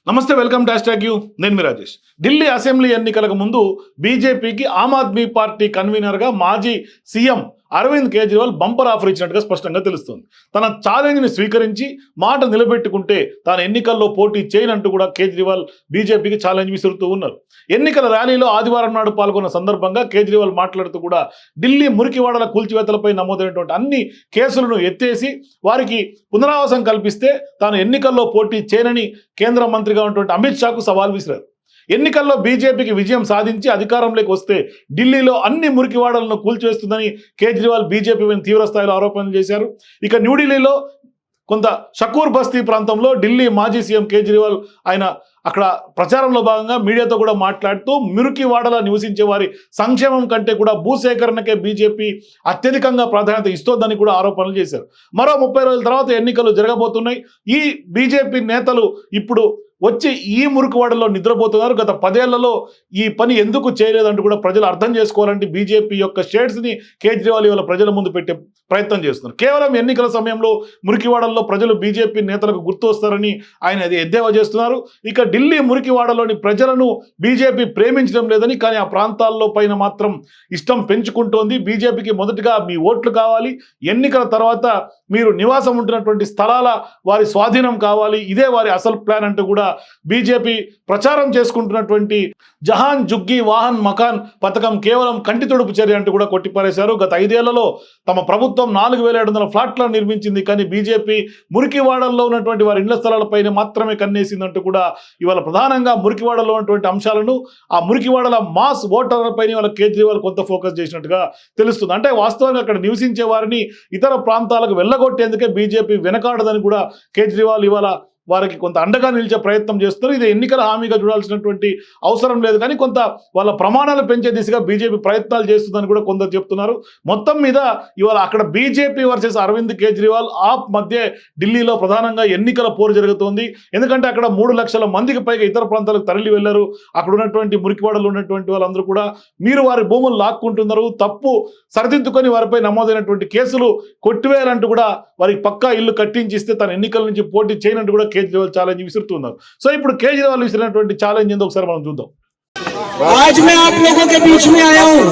నమస్తే, welcome to #you. నేను మీ Rajesh. Delhi assembly ఎన్నికలకు ముందు బీజేపీకి ఆమ్ ఆద్మీ పార్టీ కన్వీనర్గా మాజీ CM Arvind Kejriwal bumper offer ఇచ్చినట్టుగా స్పష్టంగా తెలుస్తుంది. తన ఛాలెంజ్ని స్వీకరించి మాట నిలబెట్టుకుంటే తాను ఎన్నికల్లో పోటీ చేయనంటూ కూడా కేజ్రీవాల్ బీజేపీకి ఛాలెంజ్ విసురుతూ ఉన్నారు. ఎన్నికల ర్యాలీలో ఆదివారం నాడు పాల్గొన్న సందర్భంగా కేజ్రీవాల్ మాట్లాడుతూ కూడా ఢిల్లీ మురికివాడల కూల్చివేతలపై నమోదైనటువంటి అన్ని కేసులను ఎత్తేసి వారికి పునరావాసం కల్పిస్తే తాను ఎన్నికల్లో పోటీ చేయనని కేంద్ర మంత్రిగా ఉన్నటువంటి అమిత్ షాకు సవాల్ విసిరారు. ఎన్నికల్లో బీజేపీకి విజయం సాధించి అధికారంలోకి వస్తే ఢిల్లీలో అన్ని మురికివాడలను కూల్చివేస్తుందని కేజ్రీవాల్ బీజేపీ తీవ్రస్థాయిలో ఆరోపణలు చేశారు. ఇక న్యూఢిల్లీలో కొంత షకూర్ బస్తీ ప్రాంతంలో ఢిల్లీ మాజీ సీఎం కేజ్రీవాల్ ఆయన అక్కడ ప్రచారంలో భాగంగా మీడియాతో కూడా మాట్లాడుతూ మురికివాడల నివసించే వారి సంక్షేమం కంటే కూడా భూసేకరణకే బీజేపీ అత్యధికంగా ప్రాధాన్యత ఇస్తోందని కూడా ఆరోపణలు చేశారు. మరో 30 రోజుల తర్వాత ఎన్నికలు జరగబోతున్నాయి. ఈ బీజేపీ నేతలు ఇప్పుడు వచ్చి ఈ మురికివాడలో నిద్రపోతున్నారు. గత 10 ఏళ్లలో ఈ పని ఎందుకు చేయలేదంటూ కూడా ప్రజలు అర్థం చేసుకోవాలంటే బీజేపీ యొక్క షేడ్స్ని కేజ్రీవాల్ ఇవాళ ప్రజల ముందు పెట్టే ప్రయత్నం చేస్తున్నారు. కేవలం ఎన్నికల సమయంలో మురికివాడల్లో ప్రజలు బీజేపీ నేతలకు గుర్తు వస్తారని ఆయన అది ఎద్దేవా చేస్తున్నారు. ఇక ఢిల్లీ మురికివాడలోని ప్రజలను బీజేపీ ప్రేమించడం లేదని, కానీ ఆ ప్రాంతాల్లో పైన మాత్రం ఇష్టం పెంచుకుంటోంది. బీజేపీకి మొదటగా మీ ఓట్లు కావాలి, ఎన్నికల తర్వాత మీరు నివాసం ఉంటున్నటువంటి స్థలాల వారి స్వాధీనం కావాలి, ఇదే వారి అసలు ప్లాన్ అంటూ కూడా బీజేపీ ప్రచారం చేసుకుంటున్నటువంటి జహాన్ జుగ్గి వాహన్ మకాన్ పథకం కేవలం కంటి తొడుపు చర్య అంటూ కూడా కొట్టిపారేశారు. గత 5 ఏళ్లలో తమ ప్రభుత్వం 4700 ఫ్లాట్లను నిర్మించింది, కానీ బీజేపీ మురికివాడల్లో ఉన్నటువంటి వారి ఇళ్ల స్థలాలపైన మాత్రమే కన్నేసిందంటూ కూడా ఇవాళ ప్రధానంగా మురికివాడలో ఉన్నటువంటి అంశాలను, ఆ మురికివాడల మాస్ ఓటర్లపైన వాళ్ళ కేజ్రీవాల్ కొంత ఫోకస్ చేసినట్టుగా తెలుస్తుంది. అంటే వాస్తవంగా అక్కడ నివసించే వారిని ఇతర ప్రాంతాలకు వెళ్ళగొట్టేందుకే బీజేపీ వెనకాడదని కూడా కేజ్రీవాల్ ఇవాళ వారికి కొంత అండగా నిలిచే ప్రయత్నం చేస్తున్నారు. ఇది ఎన్నికల హామీగా చూడాల్సినటువంటి అవసరం లేదు, కానీ కొంత వాళ్ళ ప్రమాణాలు పెంచే దిశగా బీజేపీ ప్రయత్నాలు చేస్తుందని కూడా కొందరు చెప్తున్నారు. మొత్తం మీద ఇవాళ అక్కడ బీజేపీ వర్సెస్ అరవింద్ కేజ్రీవాల్ ఆప్ మధ్య ఢిల్లీలో ప్రధానంగా ఎన్నికల పోరు జరుగుతోంది. ఎందుకంటే అక్కడ 3 లక్షల మందికి పైగా ఇతర ప్రాంతాలకు తరలి వెళ్లారు. అక్కడ ఉన్నటువంటి మురికివాడలు ఉన్నటువంటి వాళ్ళందరూ కూడా మీరు వారి భూములు లాక్కుంటున్నారు, తప్పు సరిదిద్దుకొని వారిపై నమోదైనటువంటి కేసులు కొట్టివేయాలంటూ కూడా వారికి పక్కా ఇల్లు కట్టించిస్తే తన ఎన్నికల నుంచి పోటీ చేయనంటూ కూడా కేజ్రీవాల్ ఛాలెంజ్ విసురుతున్నారు. సో ఇప్పుడు కేజ్రీవాల్ విసిరినటువంటి ఛాలెంజ్ ఏందో ఒకసారి మనం చూద్దాం. आज मैं आप लोगों के बीच में आया हूं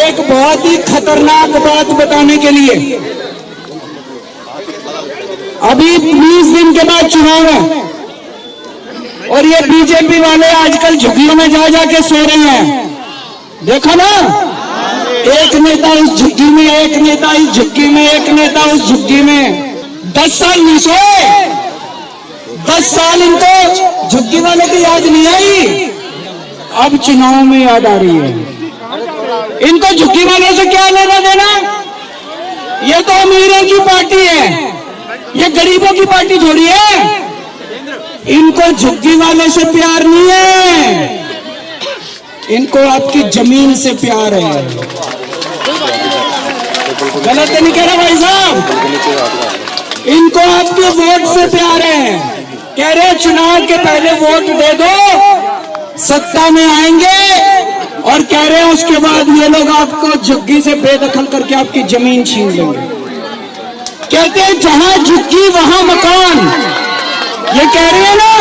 एक बहुत ही खतरनाक बात बताने के लिए। अभी 20 दिन के बाद चुनाव है और ये बीजेपी वाले आजकल झुग्गियों में जा जाके सो रहे हैं। देखो ना, एक नेता इस झुग्गी में, एक नेता इस झुग्गी में, एक नेता उस झुग्गी में। 10 साल नहीं सोए, 10 साल इनको झुग्गी वाले की याद नहीं आई, अब चुनाव में याद आ रही है। इनको झुग्गी वालों से क्या लेना देना? ये तो अमीरों की पार्टी है, ये गरीबों की पार्टी थोड़ी है। इनको झुग्गी वाले से प्यार नहीं है, इनको आपकी जमीन से प्यार है। गलत नहीं कह रहा भाई साहब, इनको आपके वोट से प्यार है। कह रहे चुनाव के पहले वोट दे दो, सत्ता में आएंगे, और कह रहे हैं उसके बाद ये लोग आपको झुग्गी से बेदखल करके आपकी जमीन छीन लेंगे। कहते हैं जहां झुग्गी वहां मकान, ये कह रहे हैं ना,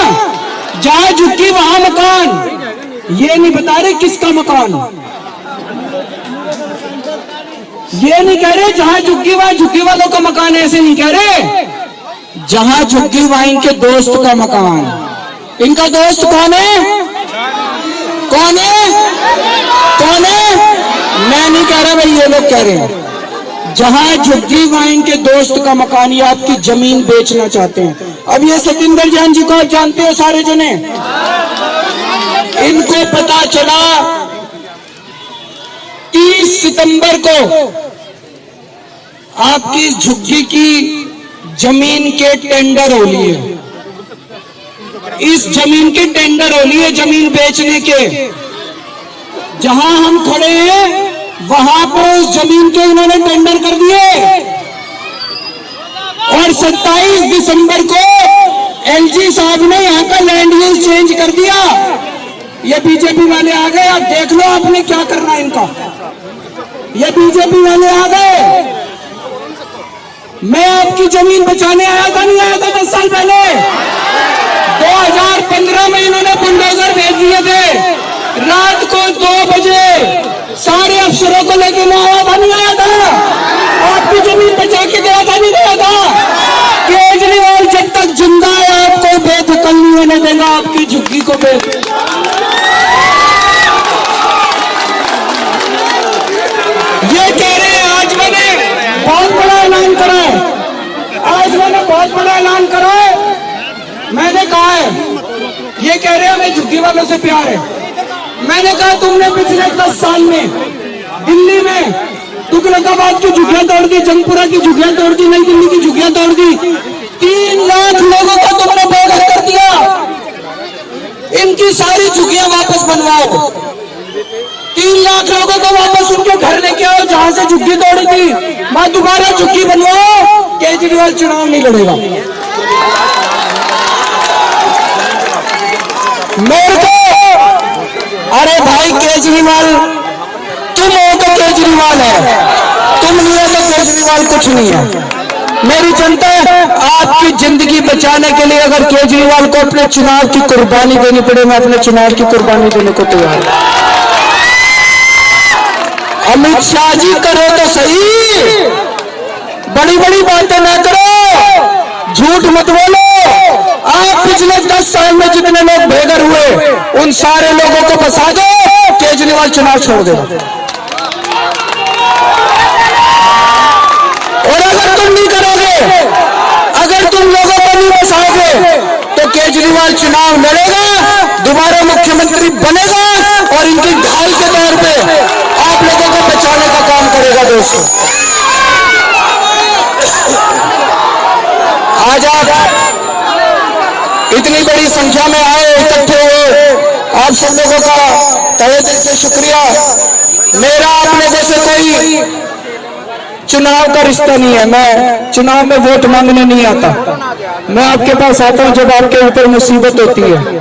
जहां झुग्गी वहां मकान। ये नहीं बता रहे किसका मकान, ये नहीं कह रहे जहां झुग्गी वहां झुग्गी वालों का मकान, ऐसे नहीं कह रहे। जहां झुग्गी वहां इनके दोस्त का मकान। इनका दोस्त कौन है? कौन है? कौन है? मैं नहीं कह रहा भाई, ये लोग कह रहे हैं जहां झुग्गी वहां इनके दोस्त का मकान। ये आपकी जमीन बेचना चाहते हैं। अब ये सतिंदर जान जी को आप जानते हो सारे जने, इनको पता चला 30 सितंबर को आपकी झुग्गी की जमीन के टेंडर हो लिए। इस जमीन के टेंडर हो लिए, जमीन बेचने के। जहां हम खड़े हैं वहां पर उस जमीन के इन्होंने टेंडर कर दिए, और 27 दिसंबर को एलजी साहब ने यहां का लैंड यूज चेंज कर दिया। ये बीजेपी वाले आ गए, अब देख लो आपने क्या करना है इनका। ये बीजेपी वाले आ गए, मैं आपकी जमीन बचाने आया था, नहीं आया था 10 साल पहले। दिए थे। रात को 2 बजे सारे अफसरों को लेके मैं आया था, नहीं आया था? आपकी जमीन बचा के गया था, नहीं गया था? केजरीवाल जब तक जिंदा है आपको बेदखल नहीं होने देगा, आपकी झुग्गी को ये कह रहे हैं। आज मैंने बहुत बड़ा ऐलान करा है, आज मैंने बहुत बड़ा ऐलान करा है। मैंने कहा है, ये कह रहे हैं हमें झुग्गी वालों से प्यार है। मैंने कहा तुमने पिछले 10 साल में दिल्ली में तुगलकाबाद की झुग्गियां तोड़ दी, जंगपुरा की झुग्गियां तोड़ दी, नई दिल्ली की झुग्गियां तोड़ दी। 3 लाख लोगों को तुमने बेघर कर दिया। इनकी सारी झुग्गियां वापस बनवाओ। 3 लाख लोगों को वापस उनके घर लेके आओ जहां से झुग्गी तोड़ी थी। मैं दोबारा झुग्गी बनवाओ, केजरीवाल चुनाव नहीं लड़ेगा। मेरे को अरे भाई केजरीवाल तुम हो तो केजरीवाल है, तुम नहीं हो तो केजरीवाल कुछ नहीं है। मेरी जनता आपकी जिंदगी बचाने के लिए अगर केजरीवाल को अपने चुनाव की कुर्बानी देनी पड़े, मैं अपने चुनाव की कुर्बानी देने को तैयार हूं। अमित शाह जी करो तो सही, बड़ी बड़ी बातें ना करो, झूठ मत बोलो। आप पिछले 10 साल में जितने लोग बेघर हुए उन सारे लोगों को बसा दो, केजरीवाल चुनाव छोड़ देगा। और अगर तुम नहीं करोगे, अगर तुम लोगों को नहीं बसाओगे तो केजरीवाल चुनाव लड़ेगा, दोबारा मुख्यमंत्री बनेगा और इनकी ढाल के तौर पे आप लोगों को बचाने का काम करेगा। दोस्तों आज आप इतनी बड़ी संख्या में आए, इकट्ठे हुए, आप सब लोगों का तहे दिल से शुक्रिया। मेरा आपने जैसे कोई चुनाव का रिश्ता नहीं है, मैं चुनाव में वोट मांगने नहीं आता। मैं आपके पास आता हूं जब आपके ऊपर मुसीबत होती है।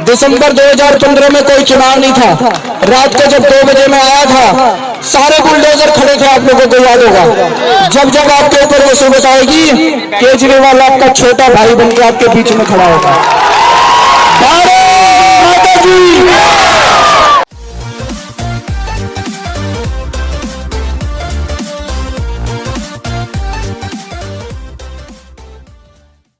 दिसंबर 2015 में कोई चुनाव नहीं था, रात को जब 2 बजे मैं आया था, सारे बुलडोजर खड़े थे, आप लोगों को याद होगा। जब जब आपके ऊपर मुसीबत आएगी, केजरीवाल आपका छोटा भाई बनकर आपके बीच में खड़ा होगा।